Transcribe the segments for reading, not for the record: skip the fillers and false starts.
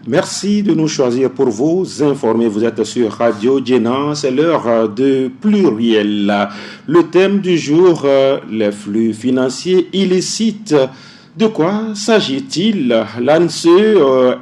Merci de nous choisir pour vous informer. Vous êtes sur Radio Djena, c'est l'heure de Pluriel. Le thème du jour, les flux financiers illicites. De quoi s'agit-il? L'ANSE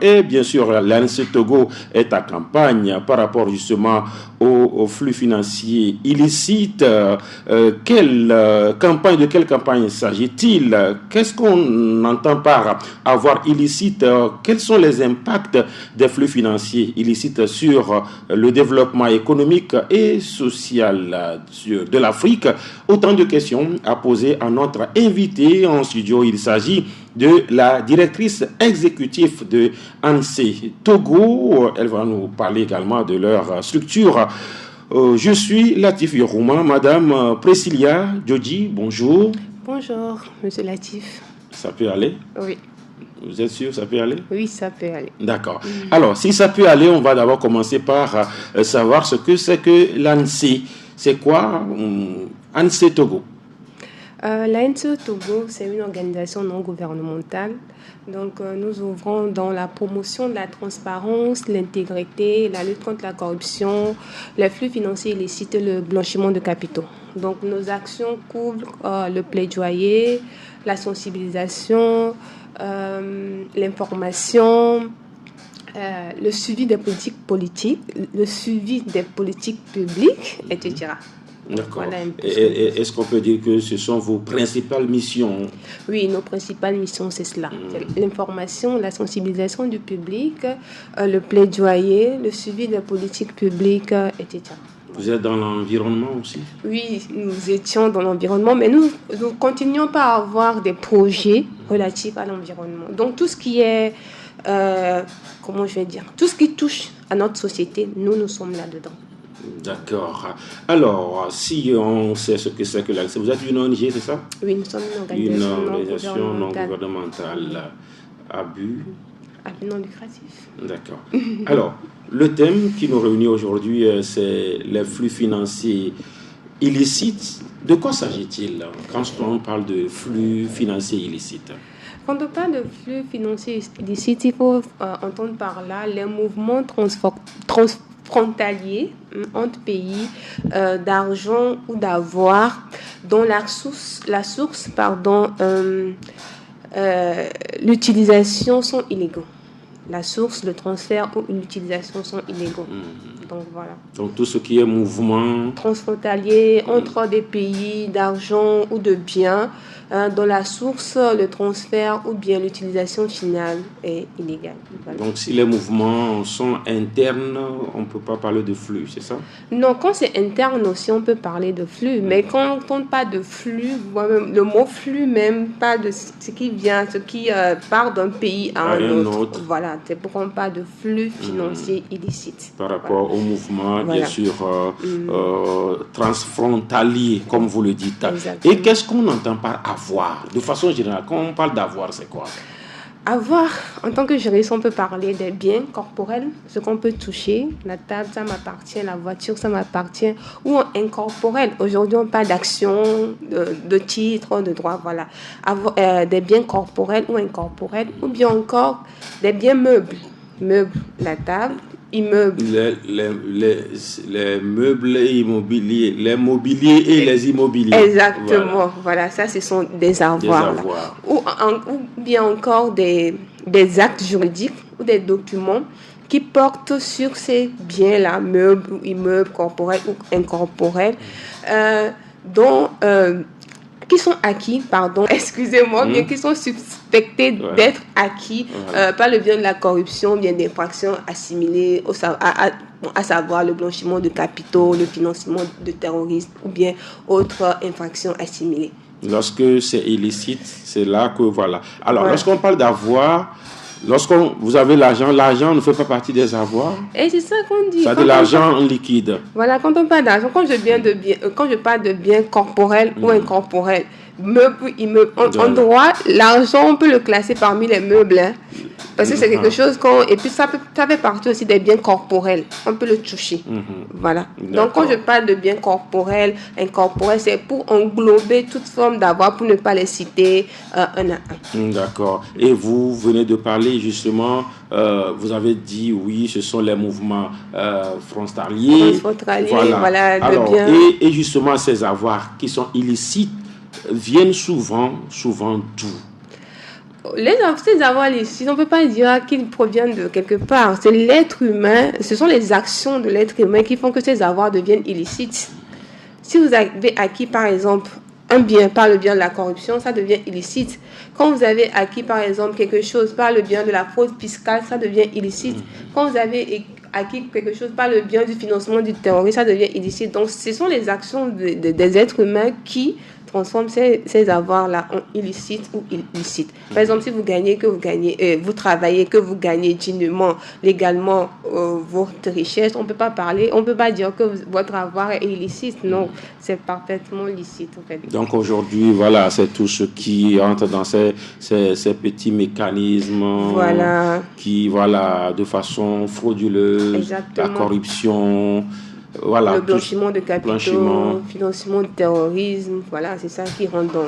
et bien sûr l'ANSE Togo est à campagne par rapport justement aux flux financiers illicites. De quelle campagne s'agit-il? Qu'est-ce qu'on entend par avoir illicite? Quels sont les impacts des flux financiers illicites sur le développement économique et social de l'Afrique? Autant de questions à poser à notre invité en studio. Il s'agit de la directrice exécutive de ANSE Togo. Elle va nous parler également de leur structure. Je suis Latif Yorouma. Madame Priscilla Djodji, bonjour. Bonjour, monsieur Latif. Ça peut aller? Oui. Vous êtes sûr que ça peut aller? Oui, ça peut aller. D'accord. Alors, si ça peut aller, on va d'abord commencer par savoir ce que c'est que l'ANSE. C'est quoi ANSE Togo? L'ANSE Togo, c'est une organisation non gouvernementale. Donc, nous ouvrons dans la promotion de la transparence, l'intégrité, la lutte contre la corruption, les flux financiers illicites et le blanchiment de capitaux. Donc, nos actions couvrent le plaidoyer, la sensibilisation, l'information, le suivi des politiques, le suivi des politiques publiques, etc. D'accord. Voilà. Est-ce qu'on peut dire que ce sont vos principales missions? Oui, nos principales missions, c'est cela. C'est l'information, la sensibilisation du public, le plaidoyer, le suivi des politiques publiques, etc. Vous êtes dans l'environnement aussi? Oui, nous étions dans l'environnement, mais nous continuons pas à avoir des projets relatifs à l'environnement. Donc, tout ce qui est, tout ce qui touche à notre société, nous sommes là-dedans. D'accord. Alors, si on sait ce que c'est que l'ANSE, vous êtes une ONG, c'est ça? Oui, nous sommes une organisation non gouvernementale. À but non lucratif. D'accord. Alors, le thème qui nous réunit aujourd'hui, c'est les flux financiers illicites. De quoi s'agit-il quand on parle de flux financiers illicites? Quand on parle de flux financiers illicites, il faut entendre par là les mouvements transfrontaliers entre pays d'argent ou d'avoir dont l'utilisation sont illégaux. La source, le transfert ou l'utilisation sont illégaux. Donc voilà. Donc tout ce qui est mouvement transfrontalier entre des pays d'argent ou de biens dont la source, le transfert ou bien l'utilisation finale est illégale. Voilà. Donc si les mouvements sont internes, on ne peut pas parler de flux, c'est ça? Non, quand c'est interne aussi, on peut parler de flux. Mais quand on ne parle pas de flux, le mot flux même, pas de ce qui vient, ce qui part d'un pays à un autre. Voilà, c'est pourquoi on parle de flux financiers illicites. Par rapport au mouvement, bien sûr, transfrontalier, comme vous le dites. Exactement. Et qu'est-ce qu'on entend par avoir? De façon générale, quand on parle d'avoir, c'est quoi? Avoir, en tant que juriste, on peut parler des biens corporels, ce qu'on peut toucher. La table, ça m'appartient, la voiture, ça m'appartient. Ou incorporel. Aujourd'hui, on parle d'actions, de titres, de droits, voilà. Des biens corporels ou incorporels, ou bien encore des biens meubles. Meubles, la table, immeubles. Les meubles immobiliers, les mobiliers et les immobiliers. Exactement, voilà, ça ce sont des avoirs. Ou bien encore des actes juridiques ou des documents qui portent sur ces biens-là, meubles, immeubles, corporels ou incorporels, qui sont acquis, bien qui sont suspectés d'être acquis par le biais de la corruption, bien d'infractions assimilées à savoir le blanchiment de capitaux, le financement de terrorisme ou bien autres infractions assimilées. Lorsque c'est illicite, c'est là que voilà. Alors, lorsqu'on parle d'avoir, vous avez l'argent ne fait pas partie des avoirs. Et c'est ça qu'on dit. Ça de l'argent en liquide. Voilà, quand on parle d'argent, quand je parle de biens corporels ou incorporels, meubles ou immeubles. En droit, l'argent, on peut le classer parmi les meubles. Hein. Parce que c'est quelque chose qu'on... Et puis ça fait partie aussi des biens corporels. On peut le toucher. Voilà. Donc quand je parle de biens corporels, incorporels, c'est pour englober toute forme d'avoir, pour ne pas les citer un à un. D'accord. Et vous venez de parler justement, vous avez dit oui, ce sont les mouvements frontaliers. Voilà, alors, de biens. Et justement, ces avoirs qui sont illicites viennent souvent d'où? Ces avoirs illicites, on ne peut pas dire qu'ils proviennent de quelque part. C'est l'être humain, ce sont les actions de l'être humain qui font que ces avoirs deviennent illicites. Si vous avez acquis, par exemple, un bien par le biais de la corruption, ça devient illicite. Quand vous avez acquis, par exemple, quelque chose par le biais de la fraude fiscale, ça devient illicite. Quand vous avez acquis quelque chose par le biais du financement du terrorisme, ça devient illicite. Donc, ce sont les actions des êtres humains qui transforme ces avoirs-là en illicites ou illicites. Par exemple, si vous gagnez, vous travaillez, que vous gagnez dignement, légalement votre richesse, on ne peut pas dire que votre avoir est illicite. Non, c'est parfaitement licite en fait. Donc aujourd'hui, voilà, c'est tout ce qui entre dans ces petits mécanismes qui, voilà, de façon frauduleuse, exactement. La corruption. Voilà, le blanchiment de capitaux, financement de terrorisme, voilà, c'est ça qui rend dans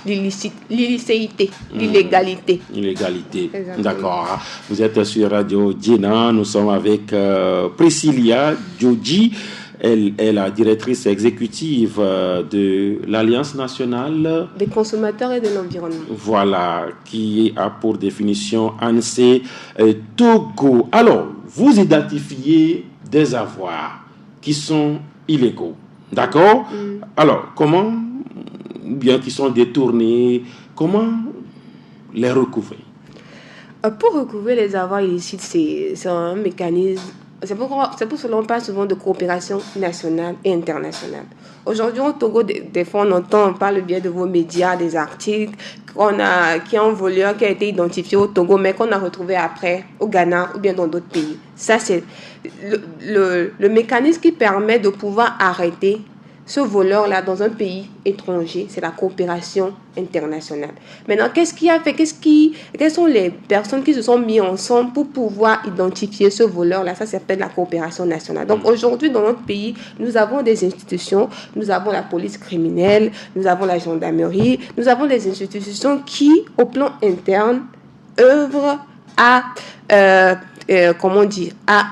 l'illicéité, l'illégalité. Illégalité, d'accord. Vous êtes sur Radio Djena, nous sommes avec Priscilla Djodji. Elle est la directrice exécutive de l'Alliance nationale des consommateurs et de l'environnement. Voilà, qui a pour définition ANSE Togo. Alors, vous identifiez des avoirs qui sont illégaux. D'accord? Alors, comment, bien qu'ils sont détournés, comment les recouvrer? Pour recouvrer les avoirs illicites, c'est un mécanisme. C'est pour cela qu'on parle souvent de coopération nationale et internationale. Aujourd'hui, au Togo, des fois, on entend par le biais de vos médias des articles qui ont un voleur qui a été identifié au Togo, mais qu'on a retrouvé après au Ghana ou bien dans d'autres pays. Ça, c'est le mécanisme qui permet de pouvoir arrêter ce voleur-là dans un pays étranger, c'est la coopération internationale. Maintenant, qu'est-ce qui a fait, quelles sont les personnes qui se sont mises ensemble pour pouvoir identifier ce voleur-là? Ça s'appelle la coopération nationale. Donc aujourd'hui, dans notre pays, nous avons des institutions, nous avons la police criminelle, nous avons la gendarmerie, nous avons des institutions qui, au plan interne, œuvrent à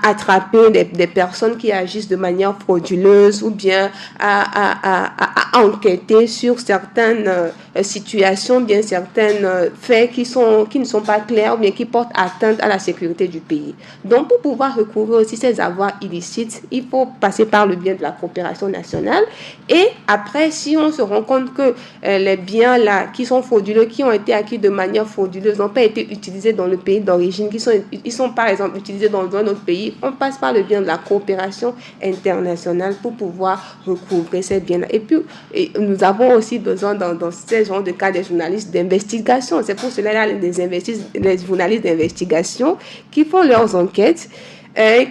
attraper des personnes qui agissent de manière frauduleuse ou bien à enquêter sur certaines situations, bien certains faits qui ne sont pas clairs ou bien qui portent atteinte à la sécurité du pays. Donc, pour pouvoir recouvrer aussi ces avoirs illicites, il faut passer par le biais de la coopération nationale. Et après, si on se rend compte que les biens là qui sont frauduleux, qui ont été acquis de manière frauduleuse, n'ont pas été utilisés dans le pays d'origine, ils sont par exemple utilisés dans un autre pays, on passe par le biais de la coopération internationale pour pouvoir recouvrer ces biens-là. Et puis, nous avons aussi besoin dans ces genres de cas des journalistes d'investigation. C'est pour cela qu'il y a les journalistes d'investigation qui font leurs enquêtes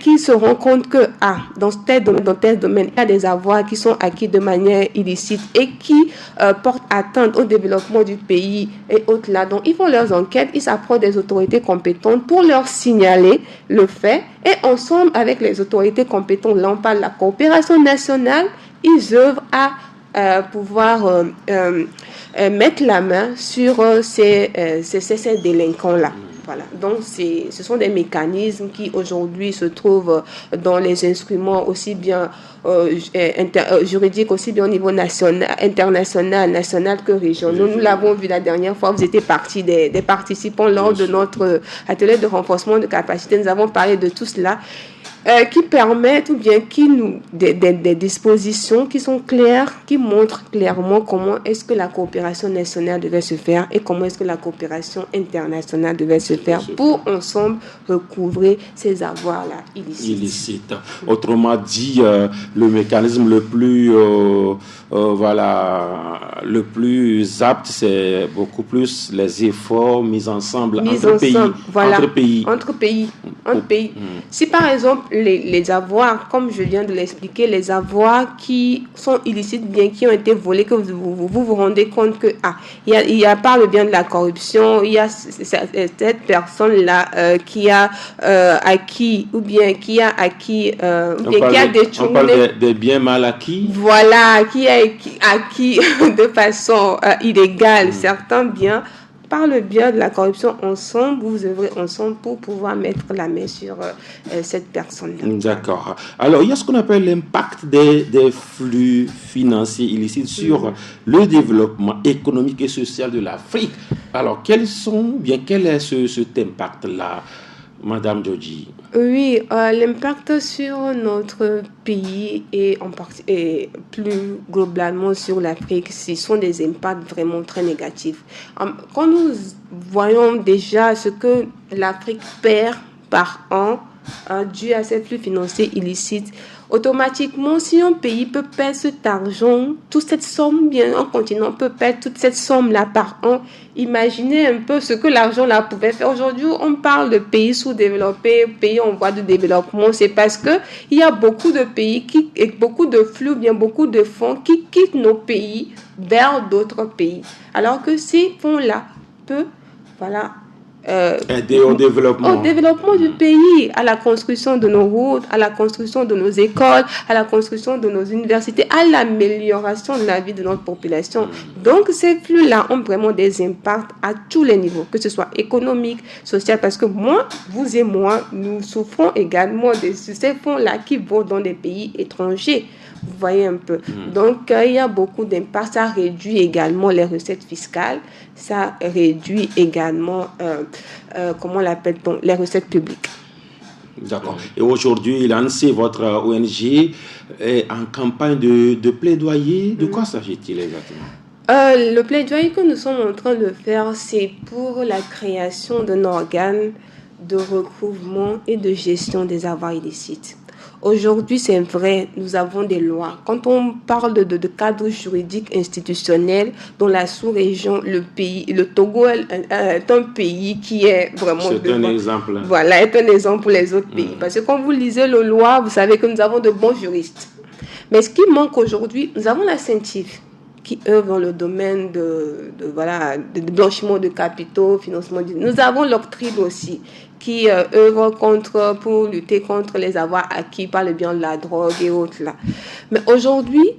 qui se rendent compte que dans tel domaine, il y a des avoirs qui sont acquis de manière illicite et qui portent atteinte au développement du pays et au-delà. Donc, ils font leurs enquêtes, ils s'approchent des autorités compétentes pour leur signaler le fait et ensemble avec les autorités compétentes, là on parle de la coopération nationale, ils œuvrent à pouvoir mettre la main sur ces délinquants-là. Voilà. Donc, ce sont des mécanismes qui aujourd'hui se trouvent dans les instruments aussi bien juridiques, aussi bien au niveau international que régional. Nous l'avons vu la dernière fois, vous étiez partie des participants lors de notre atelier de renforcement de capacité. Nous avons parlé de tout cela. Qui permettent ou bien des dispositions qui sont claires, qui montrent clairement comment est-ce que la coopération nationale devait se faire et comment est-ce que la coopération internationale devait se faire pour ensemble recouvrer ces avoirs-là illicites. Autrement dit, le mécanisme le plus apte, c'est beaucoup plus les efforts mis ensemble entre pays. un pays. Si par exemple les avoirs, comme je viens de l'expliquer, les avoirs qui sont illicites, bien qui ont été volés, que vous rendez compte que il y a par le bien de la corruption, il y a cette personne-là qui a acquis, ou bien qui a acquis, ou bien qui a détourné. On parle des biens mal acquis. Voilà, qui a acquis de façon illégale certains biens. Par le biais de la corruption, ensemble, vous œuvrez ensemble pour pouvoir mettre la main sur cette personne-là. D'accord. Alors, il y a ce qu'on appelle l'impact des flux financiers illicites sur le développement économique et social de l'Afrique. Alors, quel est cet impact-là, Madame Djodji? Oui, l'impact sur notre pays et plus globalement sur l'Afrique, ce sont des impacts vraiment très négatifs. Quand nous voyons déjà ce que l'Afrique perd par an dû à ces flux financiers illicites, automatiquement, si un pays peut perdre cet argent, toute cette somme, bien un continent peut perdre toute cette somme-là par an, imaginez un peu ce que l'argent-là pouvait faire. Aujourd'hui, on parle de pays sous-développés, pays en voie de développement. C'est parce que il y a beaucoup de pays et beaucoup de flux, bien beaucoup de fonds qui quittent nos pays vers d'autres pays. Alors que ces fonds-là peuvent, aider au développement. Au développement du pays, à la construction de nos routes, à la construction de nos écoles, à la construction de nos universités, à l'amélioration de la vie de notre population. Donc, ces flux-là ont vraiment des impacts à tous les niveaux, que ce soit économique, social, parce que moi, vous et moi, nous souffrons également de ces fonds-là qui vont dans des pays étrangers. Vous voyez un peu. Donc, il y a beaucoup d'impacts. Ça réduit également les recettes fiscales. Ça réduit également, comment l'appelle-t-on, les recettes publiques. D'accord. Et aujourd'hui, l'ANSI, votre ONG, est en campagne de plaidoyer. De quoi s'agit-il exactement? Le plaidoyer que nous sommes en train de faire, c'est pour la création d'un organe de recouvrement et de gestion des avoirs illicites. Aujourd'hui, c'est vrai, nous avons des lois. Quand on parle de cadre juridique institutionnel dans la sous-région, le Togo est un pays qui est vraiment... C'est un exemple. Voilà, est un exemple pour les autres pays. Parce que quand vous lisez les lois, vous savez que nous avons de bons juristes. Mais ce qui manque aujourd'hui, nous avons la CENTIF qui œuvre dans le domaine de blanchiment de capitaux, financement. Nous avons l'OCTRID aussi, qui œuvre pour lutter contre les avoirs acquis par le bien de la drogue et autres là. Mais aujourd'hui,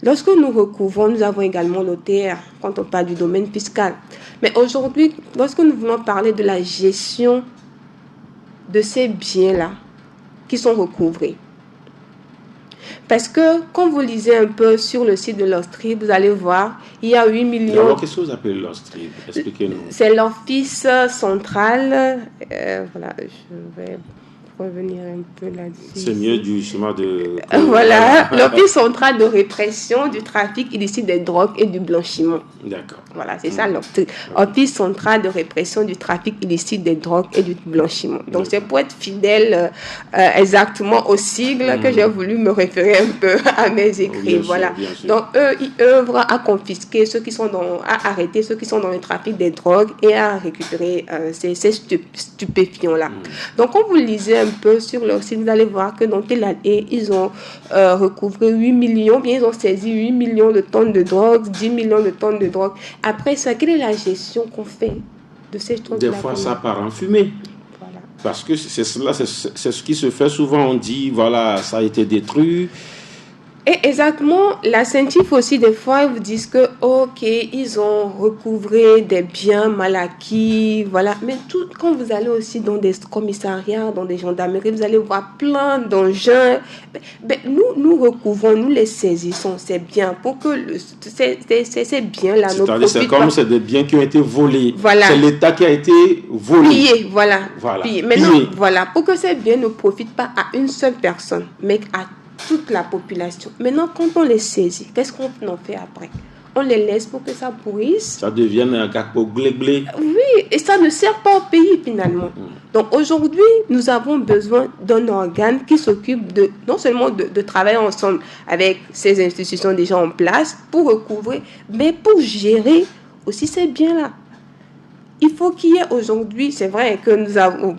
lorsque nous recouvrons, nous avons également l'OTR quand on parle du domaine fiscal. Mais aujourd'hui, lorsque nous voulons parler de la gestion de ces biens-là qui sont recouvrés, parce que quand vous lisez un peu sur le site de l'OCTRID, vous allez voir, il y a 8 millions... Alors, qu'est-ce que vous appelez l'OCTRID? Expliquez-nous. C'est l'Office central. Voilà, je vais revenir un peu là-dessus. C'est mieux du chemin de... Voilà, l'Office central de répression du trafic illicite des drogues et du blanchiment. D'accord. Voilà, c'est ça l'OCTRID. Office central de répression du trafic illicite des drogues et du blanchiment. Donc, c'est pour être fidèle exactement au sigle que j'ai voulu me référer un peu à mes écrits. Voilà. Sûr. Donc, eux, ils œuvrent à confisquer ceux qui sont à arrêter ceux qui sont dans le trafic des drogues et à récupérer ces stupéfiants-là. Donc, quand vous lisez un peu sur leur site, vous allez voir que dans telle année, ils ont recouvré 8 millions, bien ils ont saisi 8 millions de tonnes de drogue, 10 millions de tonnes de drogue. Après ça, quelle est la gestion qu'on fait de ces drogues-là? Des fois, ça part en fumée. Voilà. Parce que c'est ce qui se fait souvent. On dit, voilà, ça a été détruit. Et exactement, la CENTIF aussi, des fois, ils vous disent que, ok, ils ont recouvré des biens mal acquis, voilà. Mais quand vous allez aussi dans des commissariats, dans des gendarmeries, vous allez voir plein d'engins. Nous recouvrons, nous les saisissons, ces biens, pour que ces biens-là ne profitent pas. C'est comme c'est des biens qui ont été volés. Voilà. C'est l'État qui a été volé. Pillé, voilà. Pillé. Maintenant, voilà, pour que ces biens ne profitent pas à une seule personne, mais à toute la population. Maintenant, quand on les saisit, qu'est-ce qu'on en fait après? On les laisse pour que ça pourrisse. Ça devienne un gâteau glé-glé. Oui, et ça ne sert pas au pays finalement. Donc aujourd'hui, nous avons besoin d'un organe qui s'occupe non seulement de travailler ensemble avec ces institutions déjà en place pour recouvrer, mais pour gérer aussi ces biens-là. il faut qu'il y ait aujourd'hui, c'est vrai que nous avons,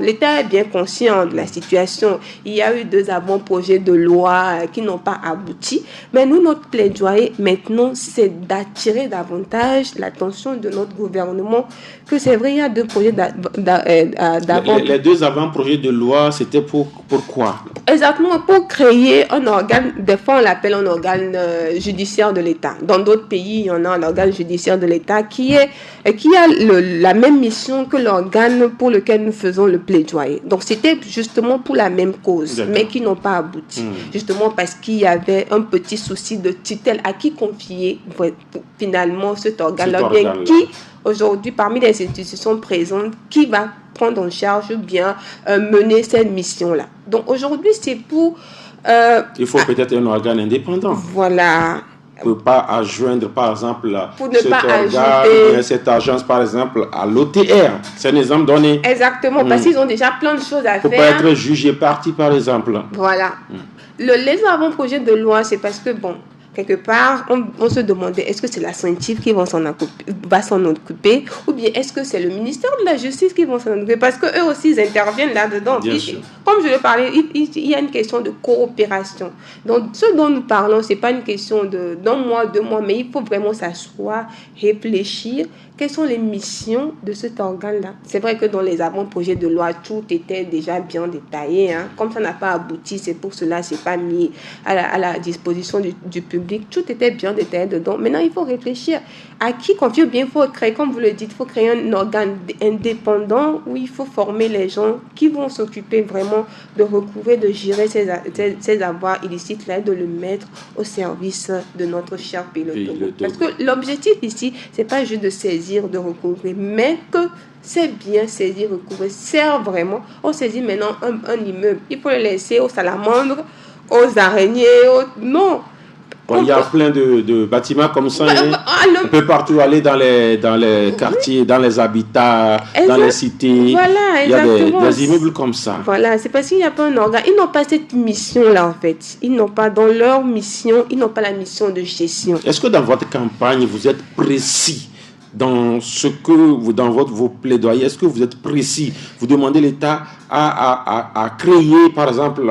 l'État est bien conscient de la situation. Il y a eu 2 avant-projets de loi qui n'ont pas abouti. Mais nous, notre plaidoyer maintenant, c'est d'attirer davantage l'attention de notre gouvernement. Que c'est vrai, il y a 2 projets d'avant. Les 2 avant-projets de loi, c'était pourquoi? Exactement, pour créer un organe, des fois on l'appelle un organe judiciaire de l'État. Dans d'autres pays, il y en a un organe judiciaire de l'État qui a la même mission que l'organe pour lequel nous faisons le plaidoyer. Donc c'était justement pour la même cause, mais qui n'ont pas abouti. Justement parce qu'il y avait un petit souci de tutelle à qui confier finalement cet organe-là, qui aujourd'hui, parmi les institutions présentes, qui va prendre en charge ou bien mener cette mission-là. Donc aujourd'hui, c'est pour... il faut peut-être un organe indépendant. Voilà. On ne peut pas adjoindre, par exemple, cet organe, cette agence, par exemple, à l'OTR. C'est un exemple donné. Exactement, parce qu'ils ont déjà plein de choses à faire. Il ne faut pas être jugé parti, par exemple. Voilà. Les avant-projets de loi, c'est parce que, quelque part, on se demandait, est-ce que c'est la CENTIF qui va s'en occuper ou bien est-ce que c'est le ministère de la Justice qui va s'en occuper? Parce qu'eux aussi, ils interviennent là-dedans. Comme je le parlais, il y a une question de coopération. Donc, ce dont nous parlons, ce n'est pas une question d'un mois, 2 mois, mais il faut vraiment s'asseoir, réfléchir. Quelles sont les missions de cet organe-là? C'est vrai que dans les avant-projets de loi, tout était déjà bien détaillé. Comme ça n'a pas abouti, c'est pour cela que ce n'est pas mis à la disposition du public. Tout était bien détaillé dedans. Maintenant, il faut réfléchir à qui confier. Bien, il faut créer, comme vous le dites, il faut créer un organe indépendant où il faut former les gens qui vont s'occuper vraiment de recouvrer, de gérer ces avoirs illicites-là et de le mettre au service de notre cher pays. Parce que l'objectif ici, ce n'est pas juste de saisir, de recouvrer, mais que c'est bien saisir, recouvrer, sert vraiment. On saisit maintenant un immeuble, il faut le laisser aux salamandres, aux araignées, non. Il y a plein de bâtiments comme ça. On peut partout aller dans les quartiers, dans les habitats, dans les cités. Voilà, il y a des immeubles comme ça. Voilà, c'est parce qu'il n'y a pas un organe. Ils n'ont pas cette mission-là, en fait. Ils n'ont pas, dans leur mission, ils n'ont pas la mission de gestion. Est-ce que dans votre campagne, vous êtes précis dans vos plaidoyers? Est-ce que vous êtes précis? Vous demandez l'État à créer, par exemple,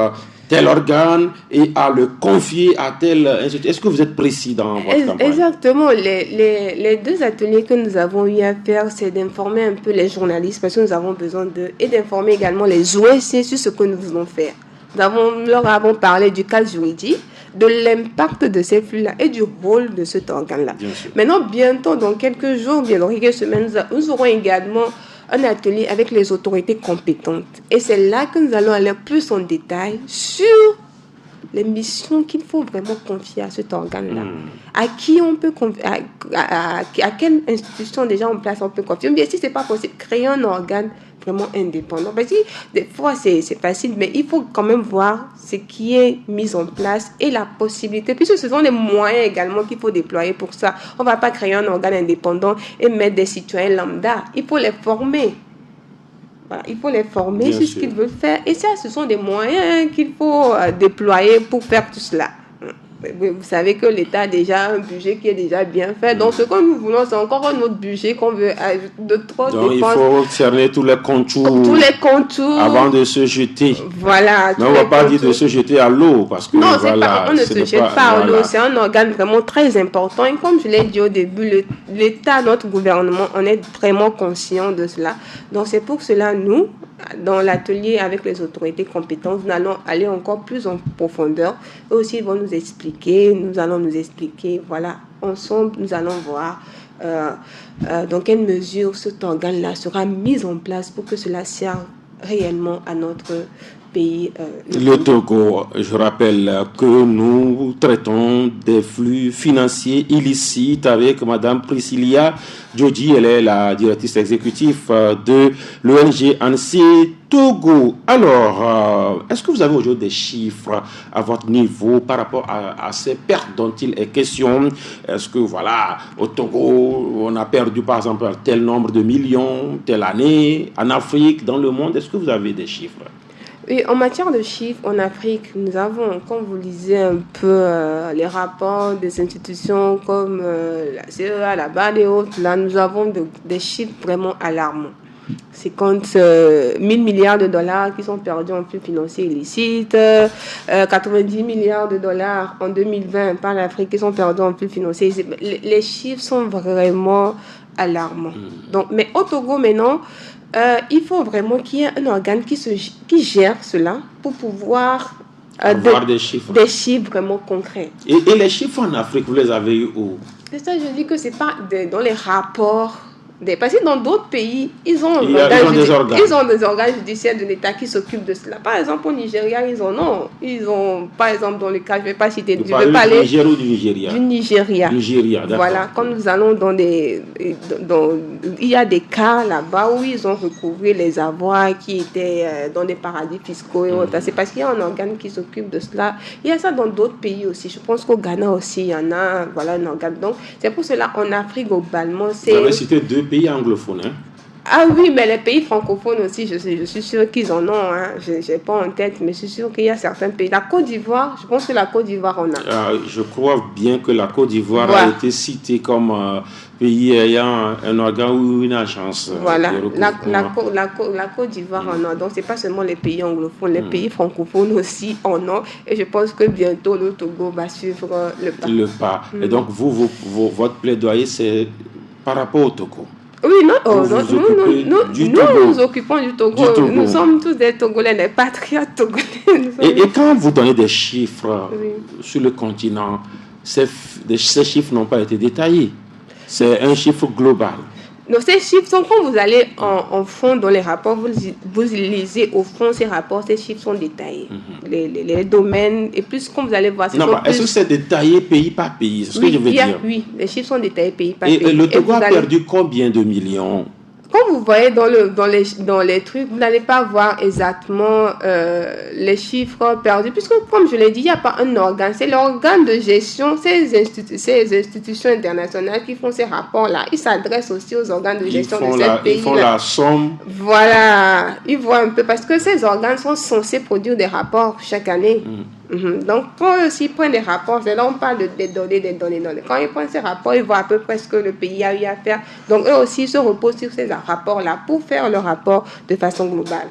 tel organe et à le confier à tel institut. Est-ce que vous êtes précis dans votre campagne? Exactement. Les 2 ateliers que nous avons eu à faire, c'est d'informer un peu les journalistes, parce que nous avons besoin d'eux, et d'informer également les OSC sur ce que nous voulons faire. Nous leur avons parlé du cadre juridique, de l'impact de ces flux-là et du rôle de cet organe-là. Maintenant, bientôt, dans quelques jours, bien dans quelques semaines, nous aurons également un atelier avec les autorités compétentes. Et c'est là que nous allons aller plus en détail sur les missions qu'il faut vraiment confier à cet organe-là. À qui on peut confier, à quelle institution déjà en place on peut confier. Mais si ce n'est pas possible, créer un organe vraiment indépendant. Parce que des fois, c'est facile, mais il faut quand même voir ce qui est mis en place et la possibilité, puisque ce sont des moyens également qu'il faut déployer pour ça. On ne va pas créer un organe indépendant et mettre des citoyens lambda. Il faut les former. Voilà, il faut les former sur ce qu'ils veulent faire. Et ça, ce sont des moyens qu'il faut déployer pour faire tout cela. Vous savez que l'État a déjà un budget qui est déjà bien fait. Donc, ce que nous voulons, c'est encore un autre budget qu'on veut ajouter de trop. Donc, il faut cerner tous les contours. Tous les contours. Avant de se jeter. Voilà. Mais on ne va pas dire de se jeter à l'eau. Parce que, non, on ne se jette pas à l'eau. C'est un organe vraiment très important. Et comme je l'ai dit au début, l'État, notre gouvernement, on est vraiment conscient de cela. Donc, c'est pour cela, nous, dans l'atelier avec les autorités compétentes, nous allons aller encore plus en profondeur. Eux aussi, ils vont nous expliquer, nous allons nous expliquer. Voilà, ensemble, nous allons voir dans quelle mesure cet organe-là sera mis en place pour que cela serve réellement à notre pays. Le Togo, je rappelle que nous traitons des flux financiers illicites avec Madame Priscilla Djodji. Elle est la directrice exécutive de l'ONG ANSI Togo. Alors, est-ce que vous avez aujourd'hui des chiffres à votre niveau par rapport à ces pertes dont il est question? Est-ce que, voilà, au Togo, on a perdu par exemple tel nombre de millions, telle année, en Afrique, dans le monde? Est-ce que vous avez des chiffres? Et en matière de chiffres, en Afrique, nous avons, comme vous lisez un peu les rapports des institutions comme la CEA, la BAD et autres, là, nous avons des chiffres vraiment alarmants. C'est quand 1000 milliards de dollars qui sont perdus en flux financiers illicites, 90 milliards de dollars en 2020 par l'Afrique qui sont perdus en flux financiers illicites. Les chiffres sont vraiment alarmants. Donc, mais au Togo maintenant, il faut vraiment qu'il y ait un organe qui gère cela pour pouvoir avoir des chiffres vraiment concrets. Et les chiffres en Afrique, vous les avez eu où? C'est ça, je dis que c'est pas dans les rapports. Parce que dans d'autres pays, ils ont des organes judiciaires de l'État qui s'occupent de cela. Par exemple, au Nigeria, ils ont, par exemple, dans le cas, je ne vais pas citer, je vais parler du Niger ou du Nigeria. Nigeria, d'accord. Voilà, quand nous allons il y a des cas là-bas où ils ont recouvré les avoirs qui étaient dans des paradis fiscaux et autres. C'est parce qu'il y a un organe qui s'occupe de cela. Il y a ça dans d'autres pays aussi. Je pense qu'au Ghana aussi, il y en a, voilà, un organe. Donc, c'est pour cela, en Afrique, globalement, c'est... Vous avez cité 2 pays anglophones, hein? Ah oui, mais les pays francophones aussi, je suis sûre qu'ils en ont. Hein. Je n'ai pas en tête, mais je suis sûre qu'il y a certains pays. La Côte d'Ivoire, je pense que la Côte d'Ivoire en a. Je crois bien que la Côte d'Ivoire a été citée comme pays ayant un organe ou une agence. Voilà, la Côte d'Ivoire en a. Donc, ce n'est pas seulement les pays anglophones, les pays francophones aussi en ont. Et je pense que bientôt, le Togo va suivre le pas. Et donc, votre plaidoyer, c'est par rapport au Togo? Oui, nous nous occupons du Togo. Nous sommes tous des Togolais, des patriotes togolais. Et quand vous donnez des chiffres sur le continent, ces chiffres n'ont pas été détaillés. C'est un chiffre global. Donc, ces chiffres sont, quand vous allez en fond dans les rapports, vous lisez au fond ces rapports, ces chiffres sont détaillés. Les domaines, et plus quand vous allez voir... Est-ce que c'est détaillé pays par pays? C'est ce que je veux dire. Oui, les chiffres sont détaillés pays par pays. Et le Togo a perdu combien de millions? Quand vous voyez dans les trucs, vous n'allez pas voir exactement les chiffres perdus, puisque comme je l'ai dit, il n'y a pas un organe. C'est l'organe de gestion, ces institutions internationales qui font ces rapports-là. Ils s'adressent aussi aux organes de gestion de ces pays. Ils font la somme. Voilà, ils voient un peu, parce que ces organes sont censés produire des rapports chaque année. Donc, quand eux aussi prennent des rapports, c'est là on parle des données. Quand ils prennent ces rapports, ils voient à peu près ce que le pays a eu à faire. Donc, eux aussi se reposent sur ces rapports-là pour faire le rapport de façon globale.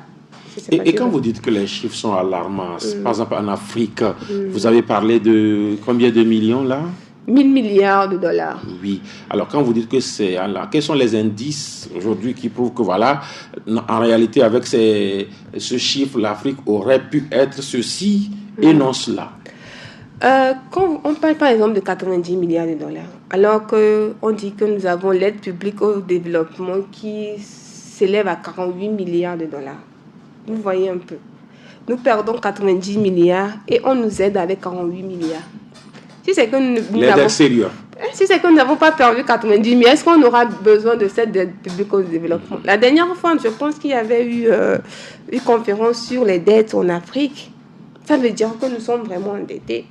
Et quand vous dites que les chiffres sont alarmants, par exemple en Afrique, vous avez parlé de combien de millions là? 1000 milliards de dollars. Oui. Alors, quand vous dites que c'est là, quels sont les indices aujourd'hui qui prouvent que, voilà, en réalité, avec ce chiffre, l'Afrique aurait pu être ceci et non cela? Quand on parle par exemple de 90 milliards de dollars, alors qu'on dit que nous avons l'aide publique au développement qui s'élève à 48 milliards de dollars. Vous voyez un peu. Nous perdons 90 milliards et on nous aide avec 48 milliards. Si c'est que nous n'avons pas perdu 90 milliards, est-ce qu'on aura besoin de cette aide publique au développement? La dernière fois, je pense qu'il y avait eu une conférence sur les dettes en Afrique. Ça veut dire que nous sommes vraiment endettés.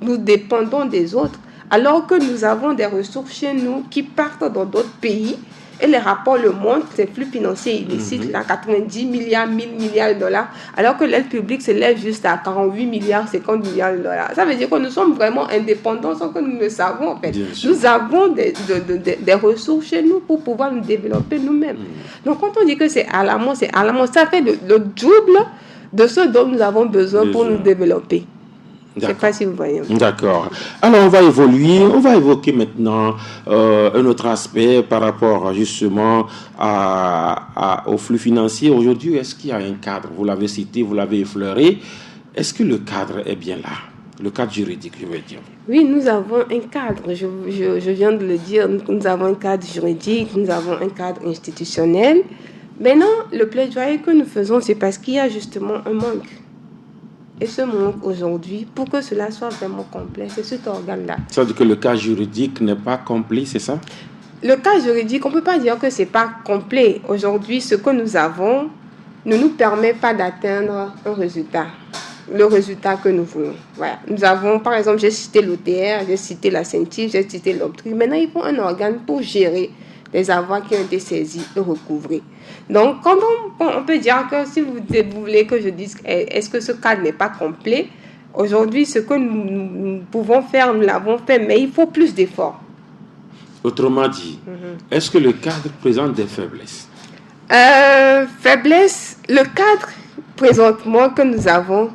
Nous dépendons des autres, alors que nous avons des ressources chez nous qui partent dans d'autres pays. Et les rapports le montrent, ces flux financiers illicites, là, 90 milliards, 1000 milliards de dollars, alors que l'aide publique s'élève juste à 48 milliards, 50 milliards de dollars. Ça veut dire que nous sommes vraiment indépendants sans que nous le savons, en fait. Nous avons des ressources chez nous pour pouvoir nous développer nous-mêmes. Donc, quand on dit que c'est alarmant, ça fait le double de ce dont nous avons besoin pour nous développer. Je ne sais pas si vous voyez. D'accord. Alors, on va évoquer maintenant un autre aspect par rapport justement au flux financier. Aujourd'hui, est-ce qu'il y a un cadre? Vous l'avez cité, vous l'avez effleuré. Est-ce que le cadre est bien là? Le cadre juridique, je veux dire. Oui, nous avons un cadre. Je viens de le dire. Nous avons un cadre juridique, nous avons un cadre institutionnel. Maintenant, le plaidoyer que nous faisons, c'est parce qu'il y a justement un manque. Et ce manque aujourd'hui, pour que cela soit vraiment complet, c'est cet organe-là. Ça veut dire que le cas juridique n'est pas complet, c'est ça? Le cas juridique, on ne peut pas dire que ce n'est pas complet. Aujourd'hui, ce que nous avons ne nous permet pas d'atteindre un résultat. Le résultat que nous voulons. Voilà. Nous avons, par exemple, j'ai cité l'OTR, j'ai cité la CENTIF, j'ai cité l'OPTRI. Maintenant, il faut un organe pour gérer des avoirs qui ont été saisis et recouvrés. Donc, quand on peut dire que si vous voulez que je dise est-ce que ce cadre n'est pas complet, aujourd'hui, ce que nous pouvons faire, nous l'avons fait, mais il faut plus d'efforts. Autrement dit, est-ce que le cadre présente des faiblesses? Faiblesse, le cadre présentement que nous avons,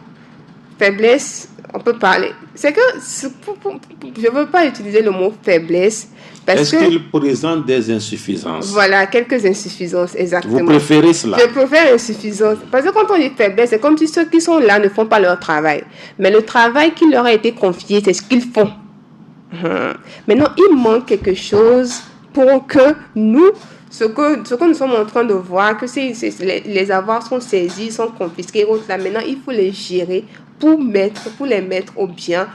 faiblesse, on peut parler. C'est que je ne veux pas utiliser le mot faiblesse. Est-ce qu'il présente des insuffisances? Voilà, quelques insuffisances, exactement. Vous préférez cela? Je préfère insuffisance. Parce que quand on dit faiblesse, c'est comme si ceux qui sont là ne font pas leur travail. Mais le travail qui leur a été confié, c'est ce qu'ils font. Maintenant, il manque quelque chose pour que nous, ce que nous sommes en train de voir, que les avoirs sont saisis, sont confisqués, autres là, maintenant, il faut les gérer pour les mettre au bien,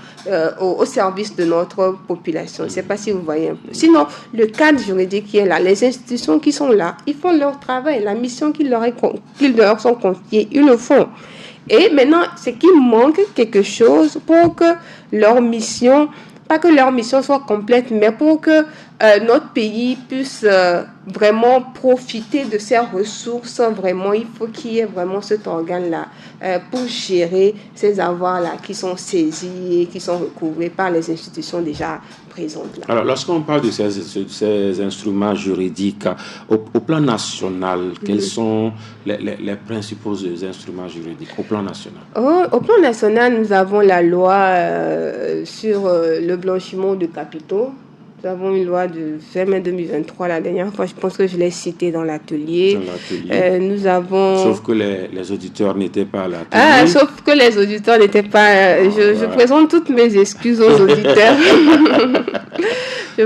au service de notre population. Je ne sais pas si vous voyez un peu. Sinon, le cadre juridique qui est là, les institutions qui sont là, ils font leur travail, la mission qu'ils leur sont confiées, ils le font. Et maintenant, c'est qu'il manque quelque chose pour que leur mission, pas que leur mission soit complète, mais pour que notre pays puisse vraiment profiter de ses ressources. Vraiment, il faut qu'il y ait vraiment cet organe-là pour gérer ces avoirs-là qui sont saisis et qui sont recouvrés par les institutions déjà présentes là. Alors, lorsqu'on parle de ces instruments juridiques, au plan national, quels sont les principaux instruments juridiques au plan national? Au plan national, nous avons la loi sur le blanchiment de capitaux. Nous avons une loi de mai 2023, la dernière fois, je pense que je l'ai citée dans l'atelier. Nous avons... Sauf que les auditeurs n'étaient pas à l'atelier. Sauf que les auditeurs n'étaient pas... Je présente toutes mes excuses aux auditeurs.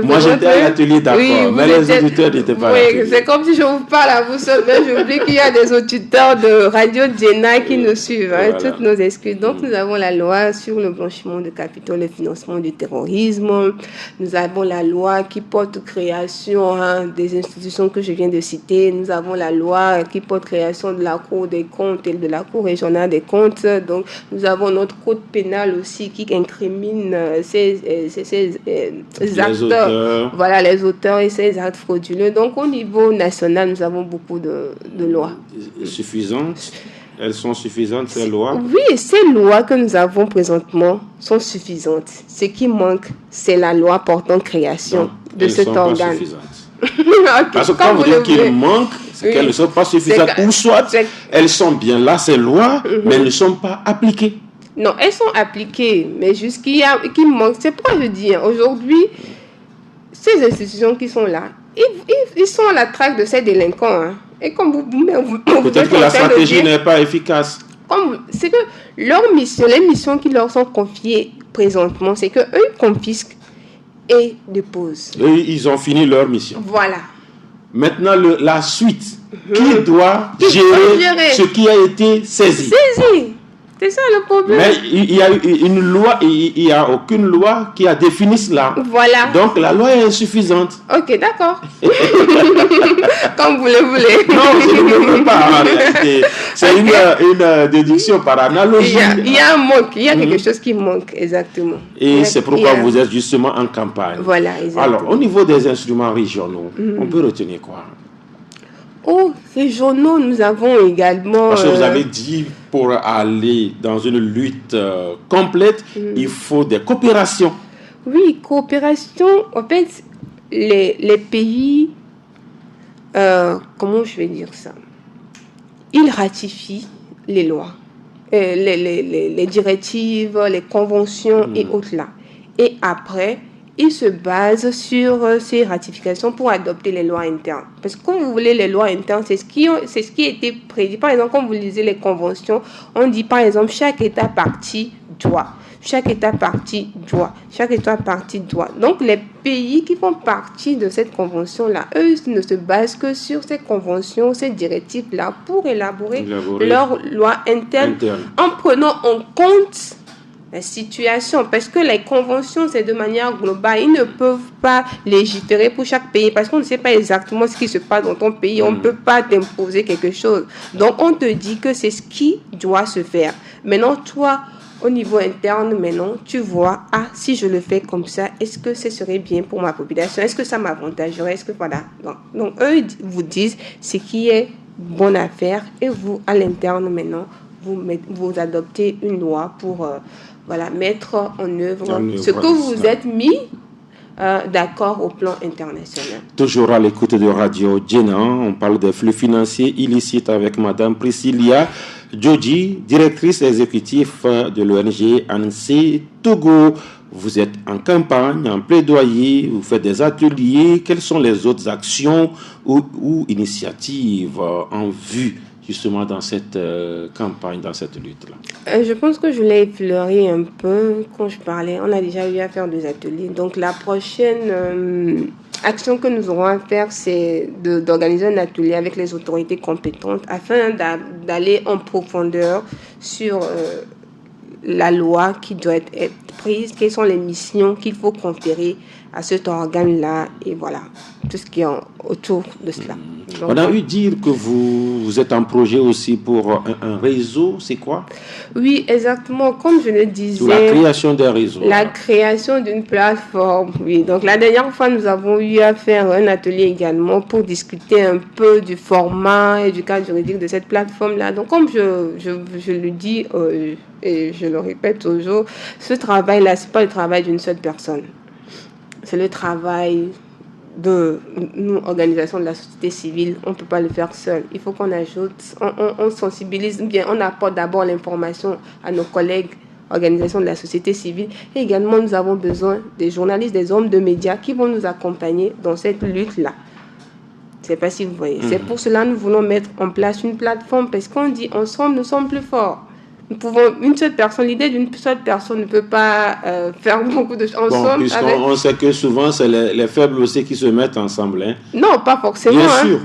Moi, j'étais à l'atelier, d'accord, mais les auditeurs n'étaient pas à l'atelier. Oui, c'est comme si je vous parle à vous seul, mais j'oublie qu'il y a des auditeurs de Radio Djena qui nous suivent. Voilà. Toutes nos excuses. Donc, nous avons la loi sur le blanchiment de capitaux, le financement du terrorisme. Nous avons la loi qui porte création des institutions que je viens de citer. Nous avons la loi qui porte création de la Cour des comptes et de la Cour régionale des comptes. Donc, nous avons notre code pénal aussi qui incrimine ces acteurs. Voilà, les auteurs et ces actes frauduleux. Donc, au niveau national, nous avons beaucoup de lois. Suffisantes? Elles sont suffisantes, ces lois? Oui, ces lois que nous avons présentement sont suffisantes. Ce qui manque, c'est la loi portant création de cet organe. Pas suffisantes. Parce que quand vous dites qu'il manque, c'est qu'elles ne sont pas suffisantes. Ou soit, elles sont bien là, ces lois, mais elles ne sont pas appliquées. Non, elles sont appliquées, mais juste qu'il manque. C'est pourquoi je dis, aujourd'hui, ces institutions qui sont là, ils sont à la traque de ces délinquants. Et comme vous peut-être que la stratégie n'est pas efficace. C'est que leur mission, les missions qui leur sont confiées présentement, c'est qu'eux, ils confisquent et déposent. Et ils ont fini leur mission. Voilà. Maintenant, la suite, qui doit gérer ce qui a été saisi? C'est ça le problème. Mais il y a une loi, il n'y a aucune loi qui a défini cela. Voilà. Donc la loi est insuffisante. Ok, d'accord. Comme vous le voulez. Non, je ne le veux pas en réalité. C'est une déduction par analogie. Il y a un manque, il y a quelque chose qui manque, exactement. Et c'est pourquoi vous êtes justement en campagne. Voilà, exactement. Alors, au niveau des instruments régionaux, on peut retenir quoi? Régionaux, nous avons également... Parce que vous avez dit, pour aller dans une lutte complète, il faut des coopérations. Oui, coopération. En fait, les pays... comment je vais dire ça? Ils ratifient les lois, les directives, les conventions et autres là. Et après... ils se basent sur ces ratifications pour adopter les lois internes. Parce que quand vous voulez les lois internes, c'est ce qui a été prédit. Par exemple, quand vous lisez les conventions, on dit par exemple chaque État partie doit. Chaque État partie doit. Chaque État partie doit. Donc les pays qui font partie de cette convention-là, eux ne se basent que sur ces conventions, ces directives-là pour élaborer leurs lois internes en prenant en compte la situation, parce que les conventions, c'est de manière globale. Ils ne peuvent pas légiférer pour chaque pays, parce qu'on ne sait pas exactement ce qui se passe dans ton pays. On ne peut pas t'imposer quelque chose. Donc, on te dit que c'est ce qui doit se faire. Maintenant, toi, au niveau interne, maintenant, tu vois, si je le fais comme ça, est-ce que ce serait bien pour ma population? Est-ce que ça m'avantagerait? Est-ce que voilà. Donc, eux vous disent ce qui est bonne à faire et vous, à l'interne, maintenant, vous adoptez une loi pour mettre en œuvre ce que vous êtes mis d'accord au plan international. Toujours à l'écoute de Radio Djena, on parle des flux financiers illicites avec Madame Priscilla Djodji, directrice exécutive de l'ONG ANSI Togo. Vous êtes en campagne, en plaidoyer, vous faites des ateliers. Quelles sont les autres actions ou initiatives en vue justement dans cette campagne, dans cette lutte-là? Je pense que je l'ai effleuré un peu quand je parlais. On a déjà eu à faire des ateliers. Donc la prochaine action que nous aurons à faire, c'est d'organiser un atelier avec les autorités compétentes afin d'aller en profondeur sur la loi qui doit être prise, quelles sont les missions qu'il faut conférer à cet organe-là, et voilà, tout ce qui est autour de cela. Donc, on a eu dire que vous êtes en projet aussi pour un réseau, c'est quoi? Oui, exactement, comme je le disais. Sur la création d'un réseau. La création d'une plateforme, oui. Donc la dernière fois, nous avons eu à faire un atelier également pour discuter un peu du format et du cadre juridique de cette plateforme-là. Donc comme je le dis et je le répète toujours, ce travail-là, ce n'est pas le travail d'une seule personne. C'est le travail de nous, organisation de la société civile. On ne peut pas le faire seul. Il faut qu'on ajoute, on sensibilise bien, on apporte d'abord l'information à nos collègues, organisation de la société civile. Et également, nous avons besoin des journalistes, des hommes de médias qui vont nous accompagner dans cette lutte-là. Je ne sais pas si vous voyez. C'est pour cela que nous voulons mettre en place une plateforme, parce qu'on dit ensemble, nous sommes plus forts. Nous pouvons, une seule personne, l'idée d'une seule personne ne peut pas faire beaucoup de choses ensemble. On sait que souvent, c'est les faibles aussi qui se mettent ensemble. Hein. Non, pas forcément. Bien sûr.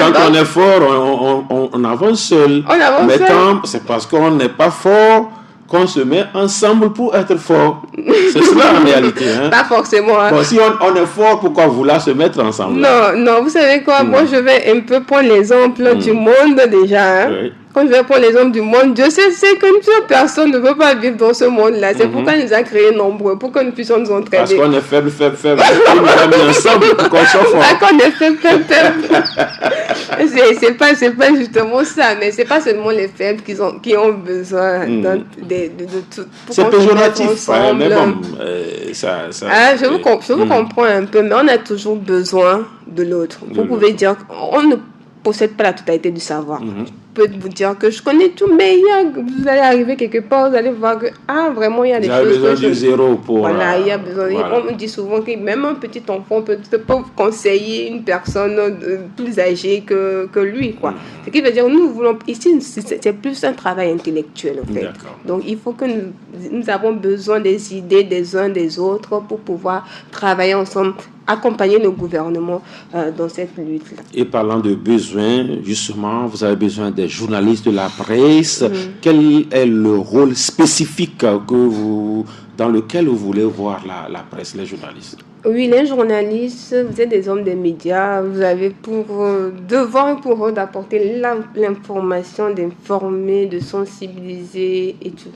Quand on est fort, on avance seul. Mais c'est parce qu'on n'est pas fort qu'on se met ensemble pour être fort. C'est cela en réalité. Hein. Pas forcément. Hein. Bon, si on est fort, pourquoi vouloir se mettre ensemble? Non, vous savez quoi? Moi, je vais un peu prendre l'exemple du monde déjà. Hein. Oui. Quand je vais prendre l'exemple du monde, Dieu sait qu'une seule personne ne peut pas vivre dans ce monde-là. C'est pourquoi il nous a créés nombreux, pour que nous puissions nous entraider. Parce qu'on est faible. On nous a mis ensemble pour qu'on soit fort. Parce qu'on est faible. C'est pas justement ça, mais c'est pas seulement les faibles qui ont besoin de tout. C'est péjoratif, mais bon, je vous comprends un peu, mais on a toujours besoin de l'autre. Vous pouvez dire qu'on ne possède pas la totalité du savoir. Je peux vous dire que je connais tout, mais vous allez arriver quelque part, vous allez voir que vraiment il y a des choses. Il y a besoin du zéro pour. Voilà, il y a besoin. Voilà. On me dit souvent que même un petit enfant peut conseiller une personne plus âgée que lui, quoi. Ce qui veut dire, nous voulons ici, c'est plus un travail intellectuel en fait. D'accord. Donc il faut que nous avons besoin des idées des uns des autres pour pouvoir travailler ensemble, accompagner nos gouvernements dans cette lutte-là. Et parlant de besoins, justement, vous avez besoin des journalistes de la presse. Quel est le rôle spécifique dans lequel vous voulez voir la presse, les journalistes? Oui, les journalistes, vous êtes des hommes des médias, vous avez pour devoir pour eux d'apporter l'information, d'informer, de sensibiliser et tout.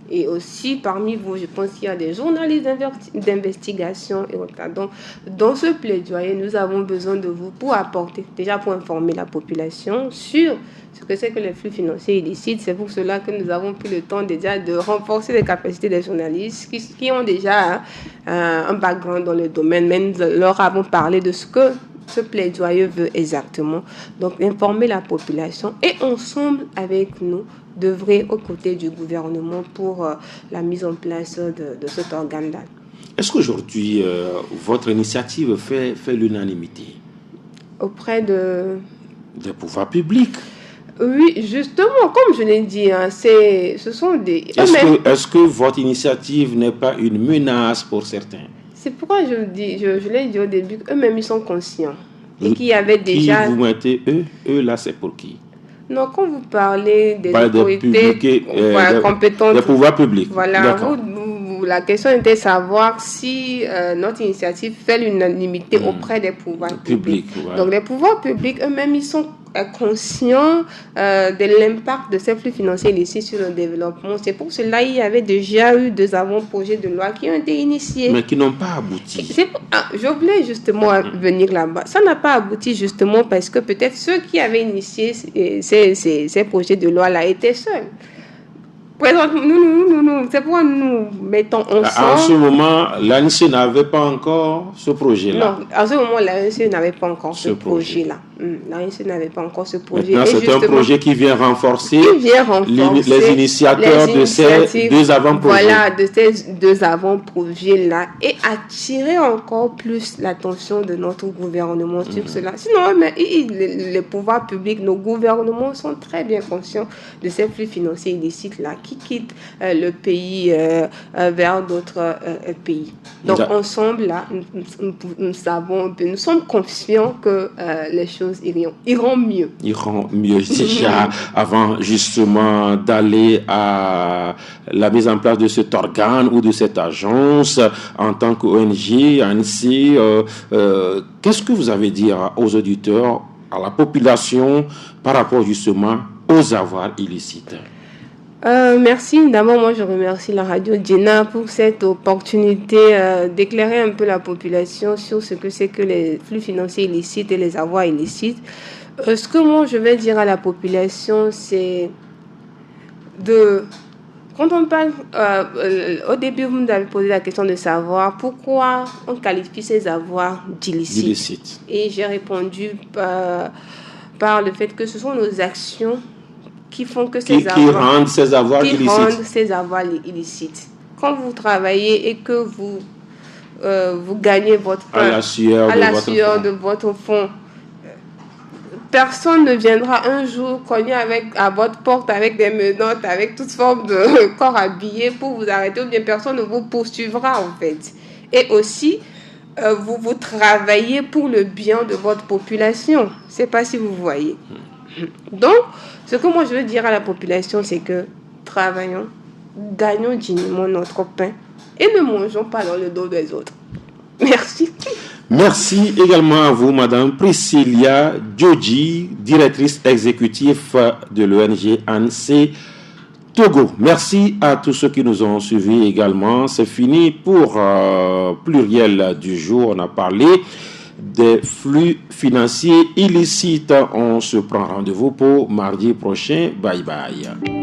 Et aussi, parmi vous, je pense qu'il y a des journalistes d'investigation et autres. Donc, dans ce plaidoyer, nous avons besoin de vous pour apporter, déjà pour informer la population sur ce que c'est que les flux financiers illicites. C'est pour cela que nous avons pris le temps déjà de renforcer les capacités des journalistes qui ont déjà un background dans le domaine. Mais nous leur avons parlé de ce que ce plaidoyer veut exactement. Donc, informer la population et ensemble avec nous, d'œuvrer aux côtés du gouvernement pour la mise en place de cet organe-là. Est-ce qu'aujourd'hui, votre initiative fait l'unanimité auprès des pouvoirs publics? Oui, justement, comme je l'ai dit, ce sont des... Est-ce que votre initiative n'est pas une menace pour certains? C'est pourquoi je l'ai dit au début, eux-mêmes ils sont conscients. Et qu'il y avait déjà... Qui vous mettez eux là, c'est pour qui? Non, quand vous parlez des autorités compétentes, des pouvoirs publics. Voilà, la question était de savoir si notre initiative fait l'unanimité auprès des pouvoirs publics. Voilà. Donc les pouvoirs publics eux-mêmes, ils sont est conscient de l'impact de ces flux financiers illicites sur le développement. C'est pour cela qu'il y avait déjà eu 2 avant-projets de loi qui ont été initiés. Mais qui n'ont pas abouti. Je voulais justement venir là-bas. Ça n'a pas abouti justement parce que peut-être ceux qui avaient initié ces projets de loi-là étaient seuls. Nous, c'est pourquoi nous mettons ensemble. En ce moment, l'ANC n'avait pas encore ce projet-là. Non, en ce moment, l'ANC n'avait pas encore ce projet-là. L'ANC n'avait pas encore ce projet. Maintenant, c'est un projet qui vient renforcer, les initiateurs de ces 2 avant-projets. Voilà, de ces 2 avant-projets-là et attirer encore plus l'attention de notre gouvernement sur cela. Sinon, mais, les pouvoirs publics, nos gouvernements sont très bien conscients de ces flux financiers illicites-là qui quittent le pays vers d'autres pays. Donc, ensemble, là, nous sommes confiants que les choses iront mieux. Iront mieux. Déjà, avant justement d'aller à la mise en place de cet organe ou de cette agence en tant qu'ONG, ANSI, qu'est-ce que vous avez à dire aux auditeurs, à la population par rapport justement aux avoirs illicites? Merci. D'abord, moi, je remercie la radio Djena pour cette opportunité d'éclairer un peu la population sur ce que c'est que les flux financiers illicites et les avoirs illicites. Ce que moi, je vais dire à la population, c'est quand on parle, au début, vous nous avez posé la question de savoir pourquoi on qualifie ces avoirs d'illicites. Et j'ai répondu par le fait que ce sont nos actions qui font que ces rendent ces avoirs illicites. Quand vous travaillez et que vous gagnez votre pain à la sueur de votre fond, personne ne viendra un jour cogner à votre porte avec des menottes, avec toutes formes de corps habillés pour vous arrêter, ou bien personne ne vous poursuivra en fait. Et aussi, vous travaillez pour le bien de votre population. Je ne sais pas si vous voyez. Donc, ce que moi je veux dire à la population, c'est que travaillons, gagnons dignement notre pain et ne mangeons pas dans le dos des autres. Merci. Merci également à vous, Madame Priscilla Djodji, directrice exécutive de l'ONG ANSI Togo. Merci à tous ceux qui nous ont suivis également. C'est fini pour Pluriel du jour. On a parlé des flux financiers illicites. On se prend rendez-vous pour mardi prochain. Bye bye.